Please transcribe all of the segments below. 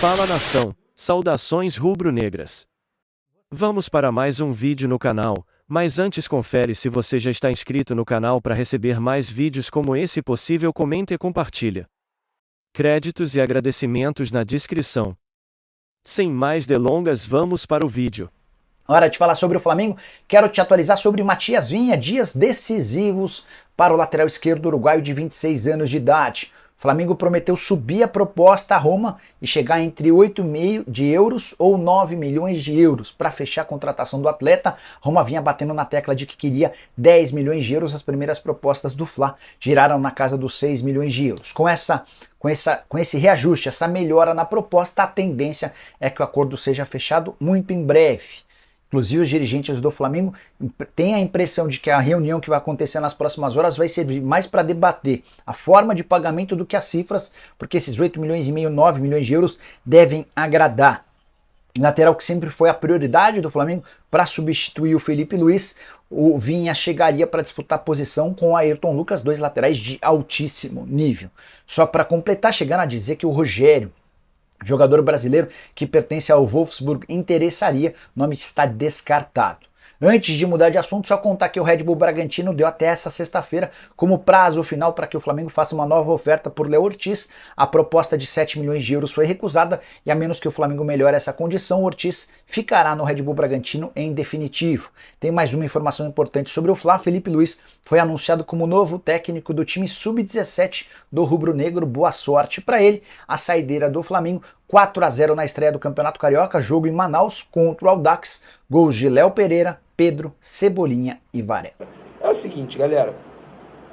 Fala nação, saudações rubro-negras. Vamos para mais um vídeo no canal, mas antes confere se você já está inscrito no canal para receber mais vídeos como esse possível, comenta e compartilha. Créditos e agradecimentos na descrição. Sem mais delongas, vamos para o vídeo. Hora de falar sobre o Flamengo, quero te atualizar sobre Matias Vinha, dias decisivos para o lateral esquerdo uruguaio de 26 anos de idade. O Flamengo prometeu subir a proposta a Roma e chegar entre 8,5 de euros ou 9 milhões de euros para fechar a contratação do atleta. Roma vinha batendo na tecla de que queria 10 milhões de euros. As primeiras propostas do Fla giraram na casa dos 6 milhões de euros. Com esse reajuste, essa melhora na proposta, a tendência é que o acordo seja fechado muito em breve. Inclusive, os dirigentes do Flamengo têm a impressão de que a reunião que vai acontecer nas próximas horas vai servir mais para debater a forma de pagamento do que as cifras, porque esses 8 milhões e meio, 9 milhões de euros devem agradar. Lateral que sempre foi a prioridade do Flamengo para substituir o Felipe Luiz, o Vinha chegaria para disputar posição com o Ayrton Lucas, dois laterais de altíssimo nível. Só para completar, chegando a dizer que o Rogério, jogador brasileiro que pertence ao Wolfsburg, interessaria, o nome está descartado. Antes de mudar de assunto, só contar que o Red Bull Bragantino deu até essa sexta-feira como prazo final para que o Flamengo faça uma nova oferta por Léo Ortiz. A proposta de 7 milhões de euros foi recusada e, a menos que o Flamengo melhore essa condição, o Ortiz ficará no Red Bull Bragantino em definitivo. Tem mais uma informação importante sobre o Fla. Felipe Luiz foi anunciado como novo técnico do time sub-17 do rubro-negro. Boa sorte para ele. A saideira do Flamengo, 4-0 na estreia do Campeonato Carioca, jogo em Manaus contra o Audax, gols de Léo Pereira, Pedro, Cebolinha e Varela. É o seguinte, galera,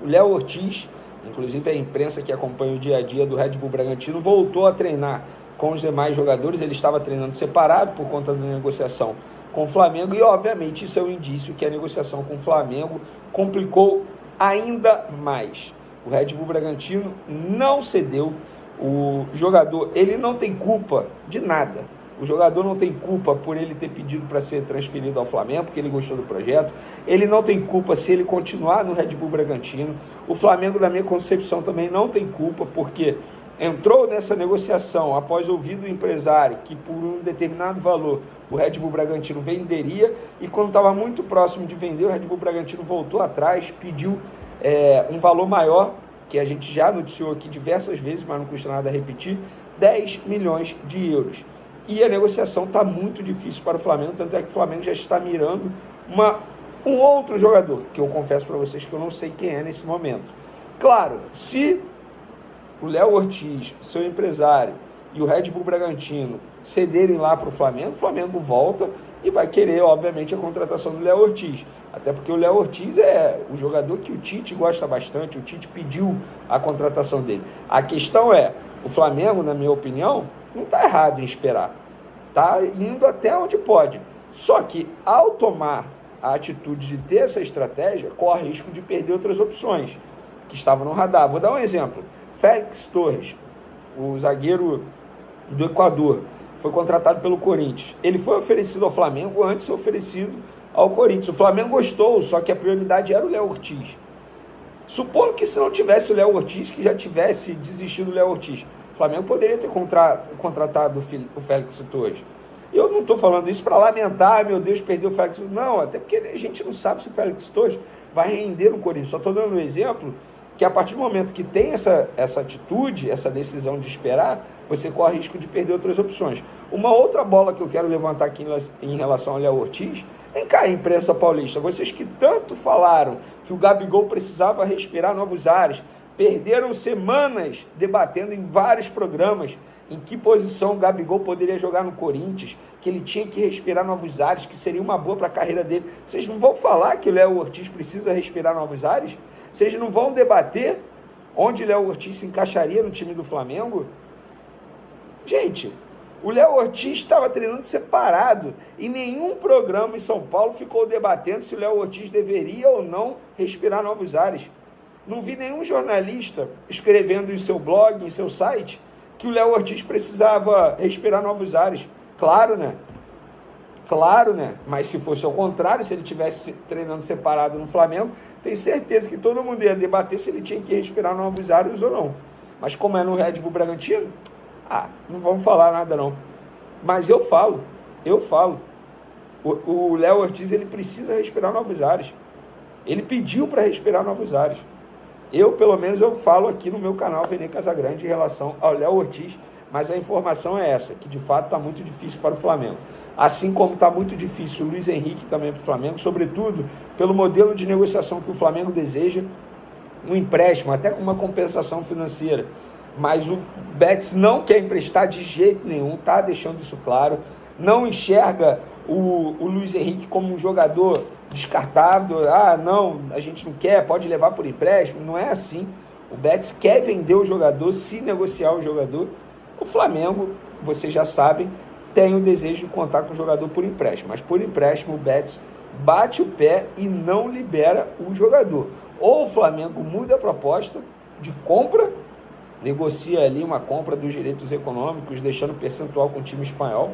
o Léo Ortiz, inclusive a imprensa que acompanha o dia a dia do Red Bull Bragantino, voltou a treinar com os demais jogadores. Ele estava treinando separado por conta da negociação com o Flamengo e, obviamente, isso é um indício que a negociação com o Flamengo complicou ainda mais. O Red Bull Bragantino não cedeu. O jogador, ele não tem culpa de nada. O jogador não tem culpa por ele ter pedido para ser transferido ao Flamengo, porque ele gostou do projeto. Ele não tem culpa se ele continuar no Red Bull Bragantino. O Flamengo, na minha concepção, também não tem culpa, porque entrou nessa negociação após ouvir do empresário que por um determinado valor o Red Bull Bragantino venderia, e quando estava muito próximo de vender, o Red Bull Bragantino voltou atrás, pediu um valor maior, que a gente já noticiou aqui diversas vezes, mas não custa nada repetir, 10 milhões de euros. E a negociação está muito difícil para o Flamengo, tanto é que o Flamengo já está mirando um outro jogador, que eu confesso para vocês que eu não sei quem é nesse momento. Claro, se o Léo Ortiz, seu empresário, e o Red Bull Bragantino cederem lá para o Flamengo volta e vai querer, obviamente, a contratação do Léo Ortiz. Até porque o Léo Ortiz é o jogador que o Tite gosta bastante, o Tite pediu a contratação dele. A questão é, o Flamengo, na minha opinião, não está errado em esperar. Está indo até onde pode. Só que, ao tomar a atitude de ter essa estratégia, corre risco de perder outras opções que estavam no radar. Vou dar um exemplo. Félix Torres, o zagueiro do Equador, foi contratado pelo Corinthians. Ele foi oferecido ao Flamengo antes de ser oferecido ao Corinthians. O Flamengo gostou, só que a prioridade era o Léo Ortiz. Supondo que se não tivesse o Léo Ortiz, que já tivesse desistido do Léo Ortiz, o Flamengo poderia ter contratado o Félix Torres. Eu não estou falando isso para lamentar, meu Deus, perdeu o Félix Torres. Não, até porque a gente não sabe se o Félix Torres vai render no Corinthians. Só estou dando um exemplo que a partir do momento que tem essa atitude, essa decisão de esperar, você corre risco de perder outras opções. Uma outra bola que eu quero levantar aqui em relação ao Léo Ortiz, vem cá, imprensa paulista, vocês que tanto falaram que o Gabigol precisava respirar novos ares, perderam semanas debatendo em vários programas em que posição o Gabigol poderia jogar no Corinthians, que ele tinha que respirar novos ares, que seria uma boa para a carreira dele. Vocês não vão falar que o Léo Ortiz precisa respirar novos ares? Vocês não vão debater onde o Léo Ortiz se encaixaria no time do Flamengo? Gente, o Léo Ortiz estava treinando separado e nenhum programa em São Paulo ficou debatendo se o Léo Ortiz deveria ou não respirar novos ares. Não vi nenhum jornalista escrevendo em seu blog, em seu site, que o Léo Ortiz precisava respirar novos ares. Claro, né? Claro, né? Mas se fosse ao contrário, se ele estivesse treinando separado no Flamengo, tenho certeza que todo mundo ia debater se ele tinha que respirar novos ares ou não. Mas como é no Red Bull Bragantino, Não vamos falar nada não. Mas eu falo. O Léo Ortiz, ele precisa respirar novos ares. Ele pediu para respirar novos ares. Pelo menos, eu falo aqui no meu canal Vene Casagrande em relação ao Léo Ortiz, mas a informação é essa, que de fato está muito difícil para o Flamengo. Assim como está muito difícil o Luiz Henrique também para o Flamengo, sobretudo pelo modelo de negociação que o Flamengo deseja, um empréstimo, até com uma compensação financeira. Mas o Betis não quer emprestar de jeito nenhum, está deixando isso claro, não enxerga o Luiz Henrique como um jogador descartado, não, a gente não quer, pode levar por empréstimo, não é assim. O Betis quer vender o jogador, se negociar o jogador. O Flamengo, vocês já sabem, tem o desejo de contar com o jogador por empréstimo, mas por empréstimo o Betis bate o pé e não libera o jogador. Ou o Flamengo muda a proposta de compra, negocia ali uma compra dos direitos econômicos, deixando percentual com o time espanhol,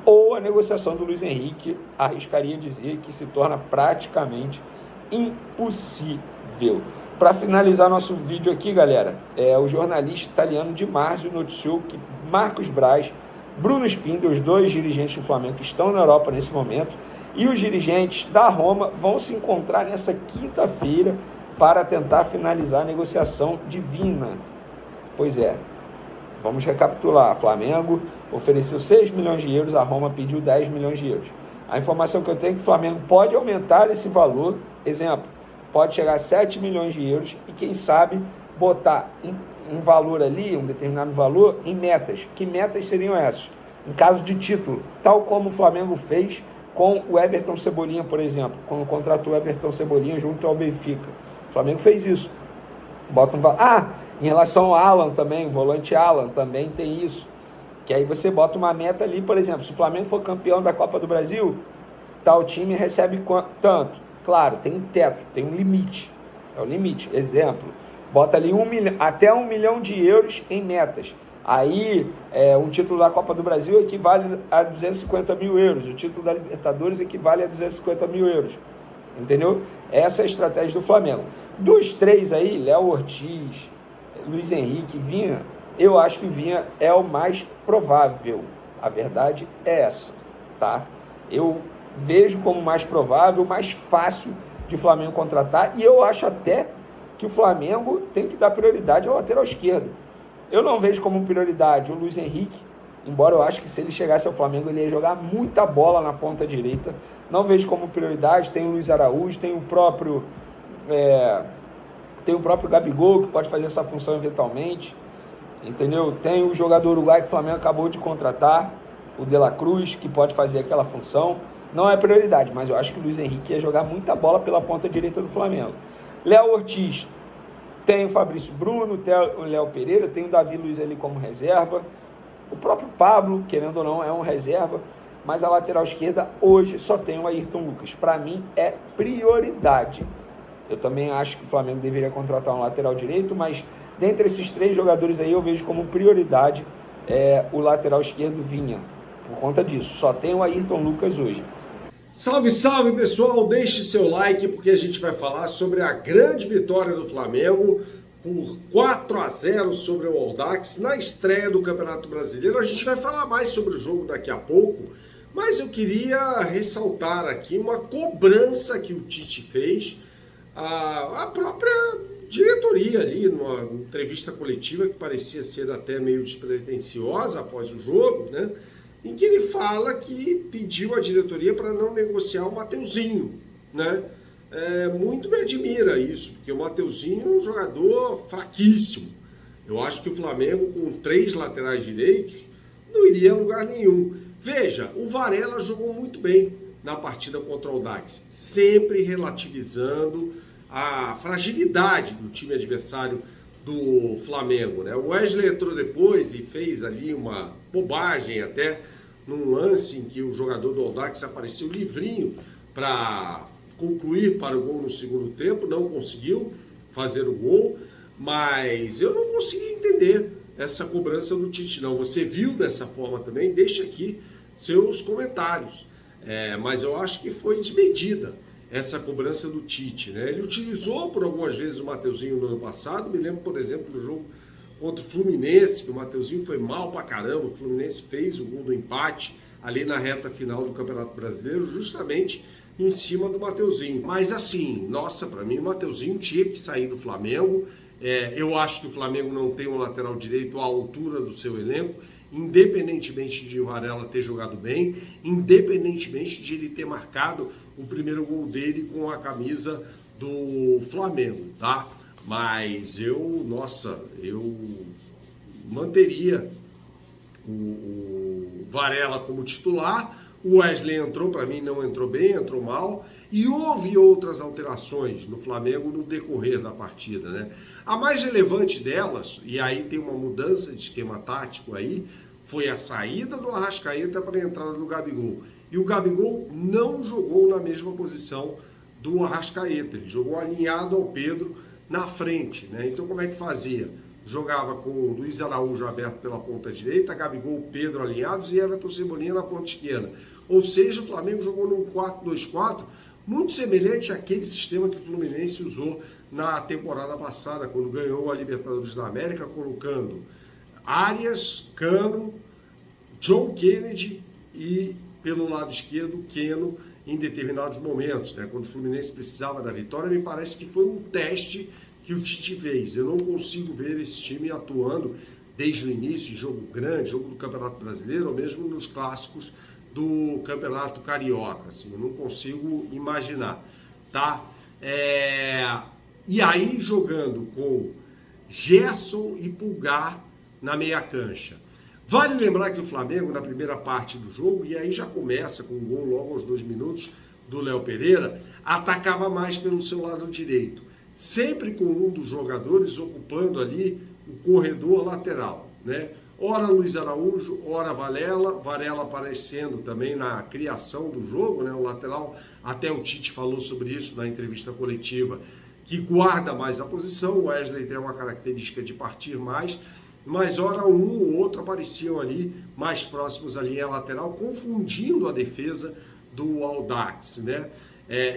ou a negociação do Luiz Henrique, arriscaria dizer que se torna praticamente impossível. Para finalizar nosso vídeo aqui, galera, o jornalista italiano Di Marzio noticiou que Marcos Braz, Bruno Spindler, os dois dirigentes do Flamengo que estão na Europa nesse momento, e os dirigentes da Roma vão se encontrar nessa quinta-feira para tentar finalizar a negociação de Vina. Pois é, vamos recapitular. Flamengo ofereceu 6 milhões de euros, a Roma pediu 10 milhões de euros. A informação que eu tenho é que o Flamengo pode aumentar esse valor, exemplo, pode chegar a 7 milhões de euros e quem sabe botar um valor ali, um determinado valor, em metas. Que metas seriam essas? Em caso de título, tal como o Flamengo fez com o Everton Cebolinha, por exemplo, quando contratou o Everton Cebolinha junto ao Benfica. O Flamengo fez isso. Bota um valor. Em relação ao Alan também, o volante Alan também tem isso. Que aí você bota uma meta ali, por exemplo, se o Flamengo for campeão da Copa do Brasil, tal time recebe tanto. Claro, tem um teto, tem um limite. É o limite. Exemplo, bota ali até 1 milhão de euros em metas. Aí, um título da Copa do Brasil equivale a 250 mil euros. O título da Libertadores equivale a 250 mil euros. Entendeu? Essa é a estratégia do Flamengo. Dos três aí, Léo Ortiz, Luiz Henrique, Vinha, eu acho que Vinha é o mais provável. A verdade é essa, tá? Eu vejo como mais provável, mais fácil de o Flamengo contratar, e eu acho até que o Flamengo tem que dar prioridade ao lateral esquerdo. Eu não vejo como prioridade o Luiz Henrique, embora eu acho que se ele chegasse ao Flamengo ele ia jogar muita bola na ponta direita. Não vejo como prioridade, tem o Luiz Araújo, tem o próprio Gabigol, que pode fazer essa função eventualmente, entendeu? Tem o jogador uruguaio que o Flamengo acabou de contratar, o De La Cruz, que pode fazer aquela função. Não é prioridade, mas eu acho que o Luiz Henrique ia jogar muita bola pela ponta direita do Flamengo. Léo Ortiz, tem o Fabrício Bruno, tem o Léo Pereira, tem o Davi Luiz ali como reserva. O próprio Pablo, querendo ou não, é um reserva. Mas a lateral esquerda hoje só tem o Ayrton Lucas. Para mim é prioridade. Eu também acho que o Flamengo deveria contratar um lateral direito, mas dentre esses três jogadores aí eu vejo como prioridade o lateral esquerdo Vinha. Por conta disso, só tem o Ayrton Lucas hoje. Salve, salve pessoal, deixe seu like porque a gente vai falar sobre a grande vitória do Flamengo por 4-0 sobre o Audax na estreia do Campeonato Brasileiro. A gente vai falar mais sobre o jogo daqui a pouco, mas eu queria ressaltar aqui uma cobrança que o Tite fez, a própria diretoria ali, numa entrevista coletiva que parecia ser até meio despretensiosa após o jogo, né? Em que ele fala que pediu à diretoria para não negociar o Mateuzinho, né? Muito me admira isso, porque o Mateuzinho é um jogador fraquíssimo. Eu acho que o Flamengo, com 3 laterais direitos, não iria a lugar nenhum. Veja, o Varela jogou muito bem na partida contra o Audax, sempre relativizando a fragilidade do time adversário do Flamengo, né? O Wesley entrou depois e fez ali uma bobagem até, num lance em que o jogador do Audax apareceu livrinho para concluir para o gol no segundo tempo, não conseguiu fazer o gol, mas eu não consegui entender essa cobrança do Tite, não. Você viu dessa forma também? Deixa aqui seus comentários, mas eu acho que foi desmedida essa cobrança do Tite, né? Ele utilizou por algumas vezes o Mateuzinho no ano passado, me lembro, por exemplo, do jogo contra o Fluminense, que o Mateuzinho foi mal pra caramba, o Fluminense fez o gol do empate ali na reta final do Campeonato Brasileiro, justamente em cima do Mateuzinho. Mas assim, nossa, para mim o Mateuzinho tinha que sair do Flamengo. Eu acho que o Flamengo não tem um lateral direito à altura do seu elenco, independentemente de o Varela ter jogado bem, independentemente de ele ter marcado o primeiro gol dele com a camisa do Flamengo, tá? Mas eu manteria o Varela como titular. O Wesley entrou, para mim não entrou bem, entrou mal, e houve outras alterações no Flamengo no decorrer da partida, né? A mais relevante delas, e aí tem uma mudança de esquema tático aí, foi a saída do Arrascaeta para a entrada do Gabigol. E o Gabigol não jogou na mesma posição do Arrascaeta, ele jogou alinhado ao Pedro na frente, né? Então como é que fazia? Jogava com o Luiz Araújo aberto pela ponta direita, Gabigol, Pedro alinhados e Everton Cebolinha na ponta esquerda. Ou seja, o Flamengo jogou num 4-2-4, muito semelhante àquele sistema que o Fluminense usou na temporada passada, quando ganhou a Libertadores da América, colocando Arias, Cano, John Kennedy e, pelo lado esquerdo, Keno, em determinados momentos, né? Quando o Fluminense precisava da vitória, me parece que foi um teste que o Tite fez. Eu não consigo ver esse time atuando desde o início, jogo grande, jogo do Campeonato Brasileiro, ou mesmo nos clássicos do Campeonato Carioca. Assim, eu não consigo imaginar, tá? E aí jogando com Gerson e Pulgar na meia cancha. Vale lembrar que o Flamengo, na primeira parte do jogo, e aí já começa com um gol logo aos 2 minutos do Léo Pereira, atacava mais pelo seu lado direito, sempre com um dos jogadores ocupando ali o corredor lateral, né? Ora Luiz Araújo, ora Varela aparecendo também na criação do jogo, né? O lateral, até o Tite falou sobre isso na entrevista coletiva, que guarda mais a posição. O Wesley tem uma característica de partir mais, mas ora um ou outro apareciam ali mais próximos à linha lateral, confundindo a defesa do Audax, né?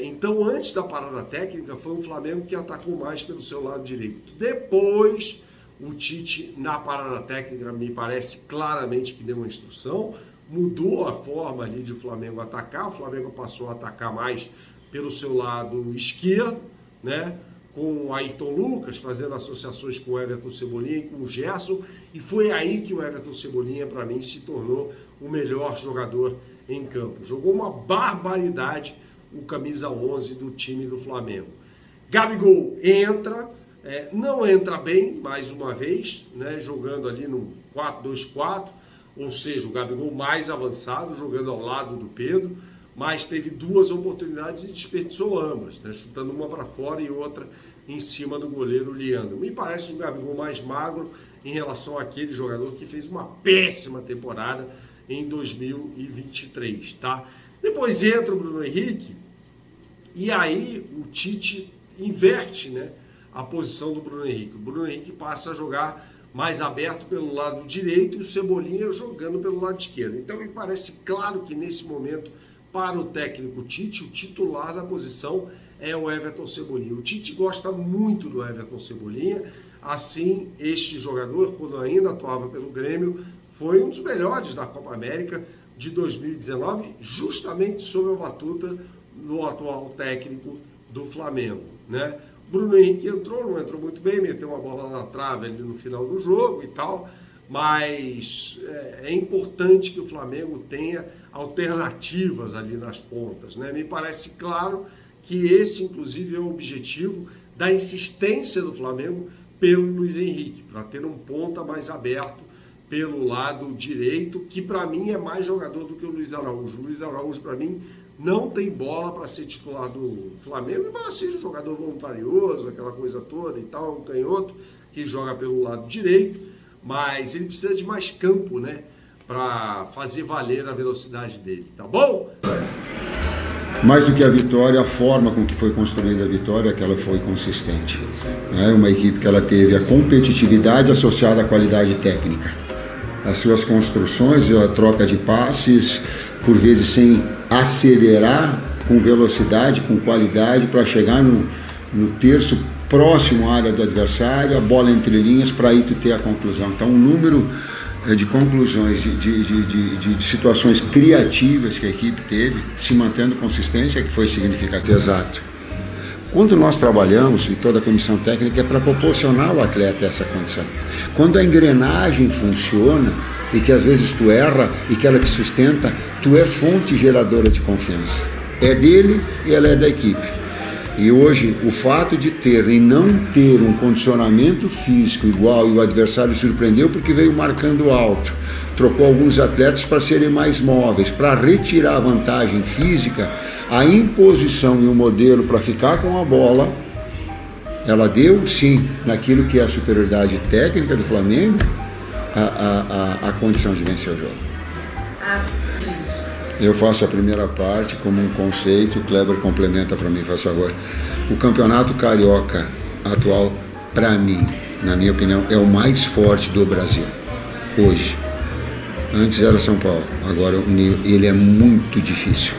Então, antes da parada técnica, foi o Flamengo que atacou mais pelo seu lado direito. Depois, o Tite, na parada técnica, me parece claramente que deu uma instrução, mudou a forma ali de o Flamengo atacar. O Flamengo passou a atacar mais pelo seu lado esquerdo, né? Com o Ayrton Lucas, fazendo associações com o Everton Cebolinha e com o Gerson, e foi aí que o Everton Cebolinha, para mim, se tornou o melhor jogador em campo. Jogou uma barbaridade o camisa 11 do time do Flamengo. Gabigol entra, não entra bem, mais uma vez, né, jogando ali no 4-2-4, ou seja, o Gabigol mais avançado, jogando ao lado do Pedro, mas teve 2 oportunidades e desperdiçou ambas, né, chutando uma para fora e outra em cima do goleiro Leandro. Me parece um Gabigol mais magro em relação àquele jogador que fez uma péssima temporada em 2023, tá? Depois entra o Bruno Henrique e aí o Tite inverte, né, a posição do Bruno Henrique. O Bruno Henrique passa a jogar mais aberto pelo lado direito e o Cebolinha jogando pelo lado esquerdo. Então me parece claro que nesse momento, para o técnico Tite, o titular da posição é o Everton Cebolinha. O Tite gosta muito do Everton Cebolinha, assim este jogador, quando ainda atuava pelo Grêmio, foi um dos melhores da Copa América de 2019, justamente sob a batuta do atual técnico do Flamengo, né? Bruno Henrique não entrou muito bem, meteu uma bola na trave ali no final do jogo e tal, mas é importante que o Flamengo tenha alternativas ali nas pontas, né? Me parece claro que esse, inclusive, é o objetivo da insistência do Flamengo pelo Luiz Henrique, para ter um ponta mais aberto pelo lado direito, que para mim é mais jogador do que o Luiz Araújo. O Luiz Araújo, para mim, não tem bola para ser titular do Flamengo, embora seja um jogador voluntarioso, aquela coisa toda e tal, um canhoto que joga pelo lado direito, mas ele precisa de mais campo, né, para fazer valer a velocidade dele, tá bom? Mais do que a vitória, a forma com que foi construída a vitória, que ela foi consistente. É uma equipe que ela teve a competitividade associada à qualidade técnica. As suas construções e a troca de passes, por vezes sem acelerar, com velocidade, com qualidade, para chegar no terço próximo à área do adversário, a bola entre linhas, para aí tu ter a conclusão. Então, um número de conclusões, de situações criativas que a equipe teve, se mantendo consistência, que foi significativo. Exato. Quando nós trabalhamos, e toda a comissão técnica, é para proporcionar ao atleta essa condição. Quando a engrenagem funciona, e que às vezes tu erra, e que ela te sustenta, tu é fonte geradora de confiança. É dele e ela é da equipe. E hoje, o fato de ter e não ter um condicionamento físico igual, e o adversário surpreendeu porque veio marcando alto, trocou alguns atletas para serem mais móveis, para retirar a vantagem física, a imposição e o modelo para ficar com a bola, ela deu sim, naquilo que é a superioridade técnica do Flamengo, a condição de vencer o jogo. Eu faço a primeira parte como um conceito, o Kleber complementa para mim, faz favor. O campeonato carioca atual, para mim, na minha opinião, é o mais forte do Brasil, hoje. Antes era São Paulo, agora ele é muito difícil.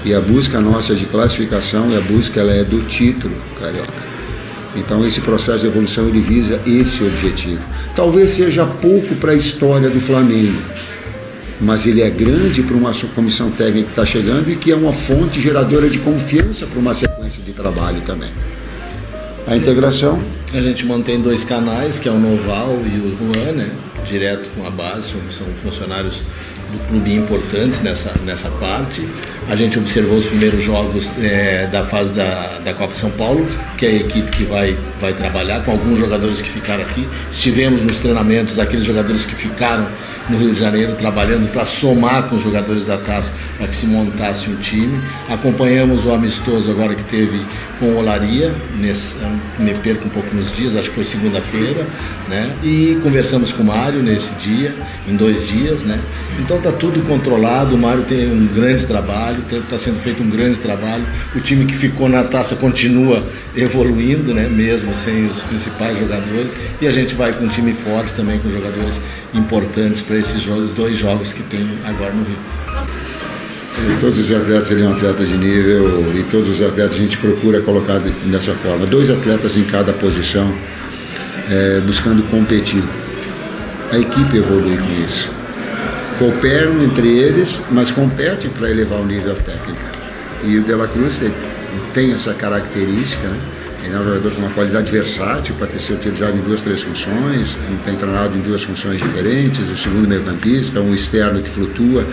E a busca nossa de classificação, e a busca ela é do título carioca. Então esse processo de evolução ele visa esse objetivo. Talvez seja pouco para a história do Flamengo, mas ele é grande para uma comissão técnica que está chegando e que é uma fonte geradora de confiança para uma sequência de trabalho também. A integração? A gente mantém 2 canais, que é o Noval e o Juan, né? Direto com a base, são funcionários do clube importantes nessa parte. A gente observou os primeiros jogos da fase da Copa São Paulo, que é a equipe que vai trabalhar com alguns jogadores que ficaram aqui. Estivemos nos treinamentos daqueles jogadores que ficaram no Rio de Janeiro, trabalhando para somar com os jogadores da Taça, para que se montasse um time. Acompanhamos o amistoso agora que teve com o Olaria, me perco um pouco nos dias, acho que foi segunda-feira, né? E conversamos com o Mário nesse dia, em 2 dias, né? Então está tudo controlado, o Mário tem um grande trabalho, está sendo feito um grande trabalho, o time que ficou na Taça continua evoluindo, né? Mesmo sem os principais jogadores, e a gente vai com um time forte também, com jogadores importantes para esses 2 jogos que tem agora no Rio. Todos os atletas seriam atletas de nível, e todos os atletas a gente procura colocar dessa forma. 2 atletas em cada posição, buscando competir. A equipe evolui com isso. Cooperam entre eles, mas competem para elevar o nível técnico. E o De La Cruz tem essa característica, né? Ele é um jogador com uma qualidade versátil para ter sido utilizado em 2, 3 funções, tem treinado em 2 funções diferentes, o segundo meio-campista, um externo que flutua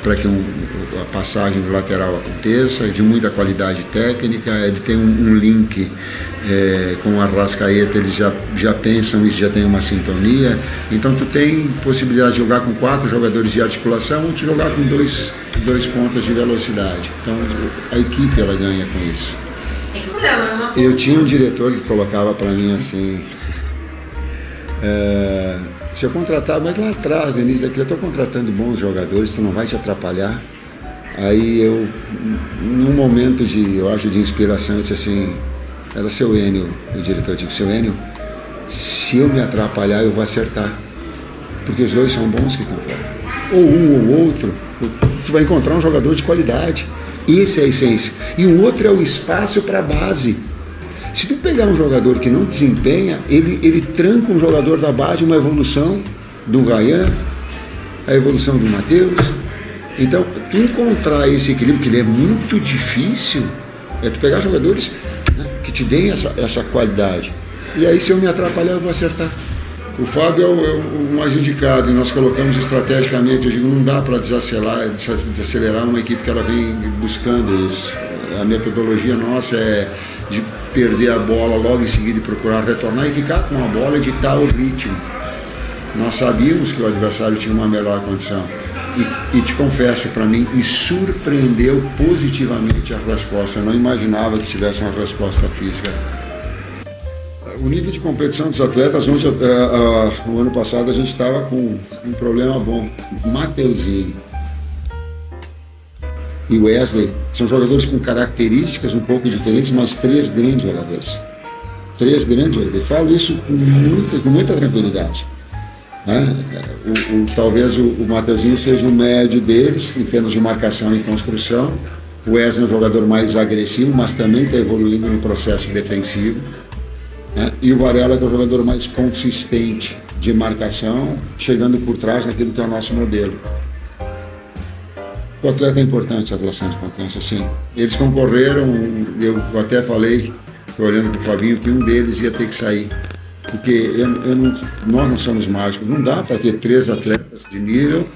para que a passagem do lateral aconteça, de muita qualidade técnica. Ele tem um link com o Arrascaeta, eles já pensam isso, já tem uma sintonia. Então tu tem possibilidade de jogar com 4 jogadores de articulação ou de jogar com 2 pontas de velocidade. Então a equipe ela ganha com isso. Eu tinha um diretor que colocava para mim assim, se eu contratar, mas lá atrás, no início daqui, eu estou contratando bons jogadores, tu não vai te atrapalhar. Aí eu, num momento eu acho, de inspiração, eu disse assim, era seu Enio, o diretor, eu disse, seu Enio, se eu me atrapalhar, eu vou acertar, porque os 2 são bons que estão fora. Ou um ou outro, você vai encontrar um jogador de qualidade. Essa é a essência. E o outro é o espaço para a base. Se tu pegar um jogador que não desempenha, ele tranca um jogador da base, uma evolução do Ryan, a evolução do Matheus. Então, tu encontrar esse equilíbrio, que ele é muito difícil, é tu pegar jogadores, né, que te deem essa qualidade. E aí, se eu me atrapalhar, eu vou acertar. O Fábio é o mais indicado, e nós colocamos estrategicamente, eu digo, não dá para desacelerar uma equipe que ela vem buscando isso. A metodologia nossa é de perder a bola logo em seguida e procurar retornar e ficar com a bola e ditar o ritmo. Nós sabíamos que o adversário tinha uma melhor condição. E te confesso, para mim, me surpreendeu positivamente a resposta. Eu não imaginava que tivesse uma resposta física. O nível de competição dos atletas, onde o ano passado a gente estava com um problema bom. Mateuzinho e Wesley são jogadores com características um pouco diferentes, mas 3 grandes jogadores. 3 grandes jogadores. Falo isso com muita tranquilidade. Talvez o Mateuzinho seja o médio deles, em termos de marcação e construção. O Wesley é um jogador mais agressivo, mas também está evoluindo no processo defensivo. né? E o Varela, que é o jogador mais consistente de marcação, chegando por trás naquilo que é o nosso modelo. O atleta é importante, a relação de confiança, sim. Eles concorreram, eu até falei, olhando para o Fabinho, que um deles ia ter que sair. Porque nós não somos mágicos, não dá para ter 3 atletas de nível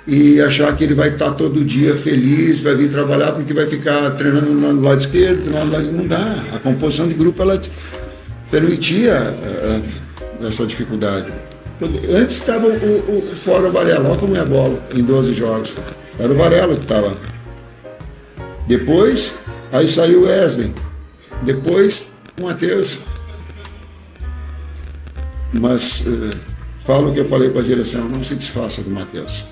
e achar que ele vai estar todo dia feliz, vai vir trabalhar porque vai ficar treinando no lado esquerdo, não dá. A composição de grupo, ela permitia essa dificuldade. Antes estava fora o Varela, olha como é a bola, em 12 jogos. Era o Varela que estava. Depois, aí saiu o Wesley. Depois, o Matheus. Mas falo o que eu falei para a direção, não se desfaça do Matheus.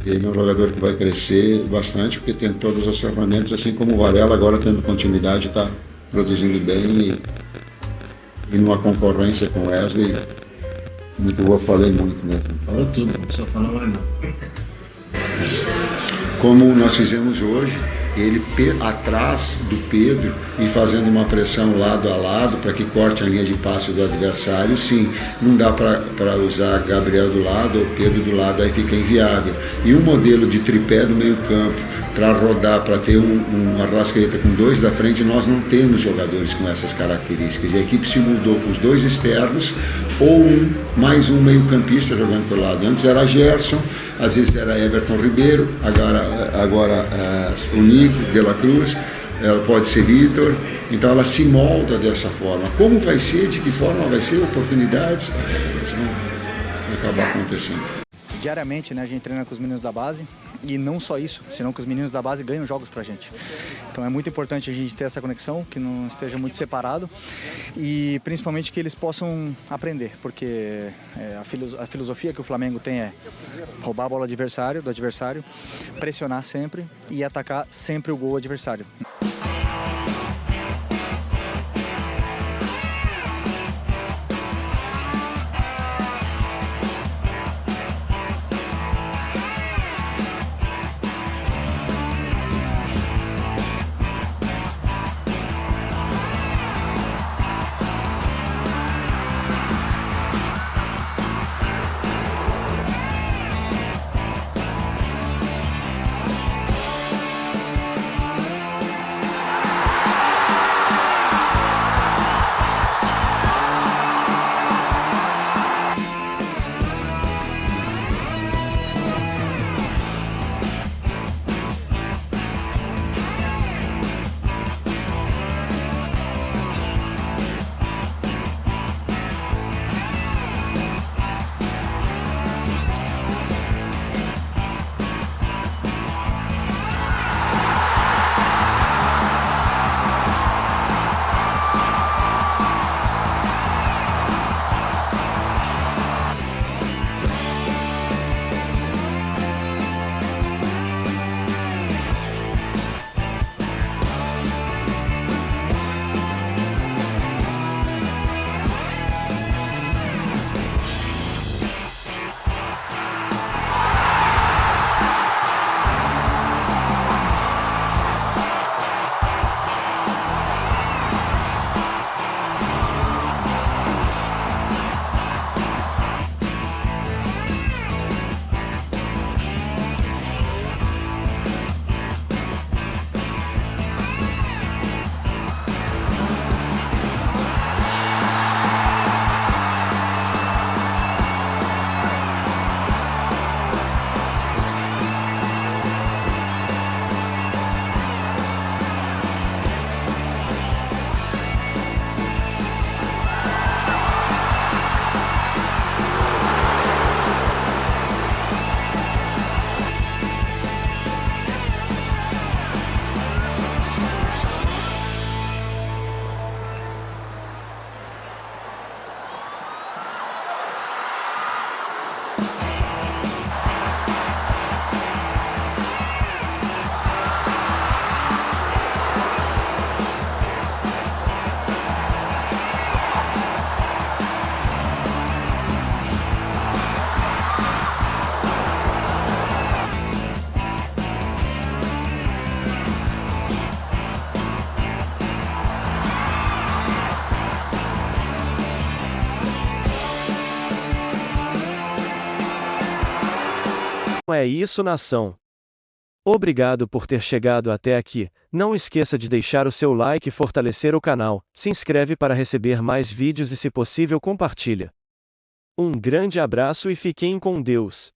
Ele é um jogador que vai crescer bastante, porque tem todas as ferramentas, assim como o Varela, agora tendo continuidade, está produzindo bem e numa concorrência com o Wesley. Muito boa, falei muito, né? Falou tudo, não precisa falar mais nada. Como nós fizemos hoje, ele atrás do Pedro e fazendo uma pressão lado a lado para que corte a linha de passe do adversário, sim, não dá para usar Gabriel do lado ou Pedro do lado, aí fica inviável. E um modelo de tripé do meio campo, para rodar, para ter um Arrascaeta com 2 da frente, nós não temos jogadores com essas características. E a equipe se mudou com os 2 externos ou mais um meio campista jogando pelo lado. Antes era Gerson, às vezes era Everton Ribeiro, agora o Nico, De La Cruz, ela pode ser Vitor. Então ela se molda dessa forma. Como vai ser, de que forma vai ser, oportunidades, elas vão acabar acontecendo. Diariamente, né, a gente treina com os meninos da base e não só isso, senão que os meninos da base ganham jogos pra gente. Então é muito importante a gente ter essa conexão, que não esteja muito separado e principalmente que eles possam aprender, porque a filosofia que o Flamengo tem é roubar a bola do adversário, pressionar sempre e atacar sempre o gol adversário. é isso, nação. Obrigado por ter chegado até aqui. Não esqueça de deixar o seu like e fortalecer o canal. Se inscreve para receber mais vídeos e, se possível, compartilha. Um grande abraço e fiquem com Deus.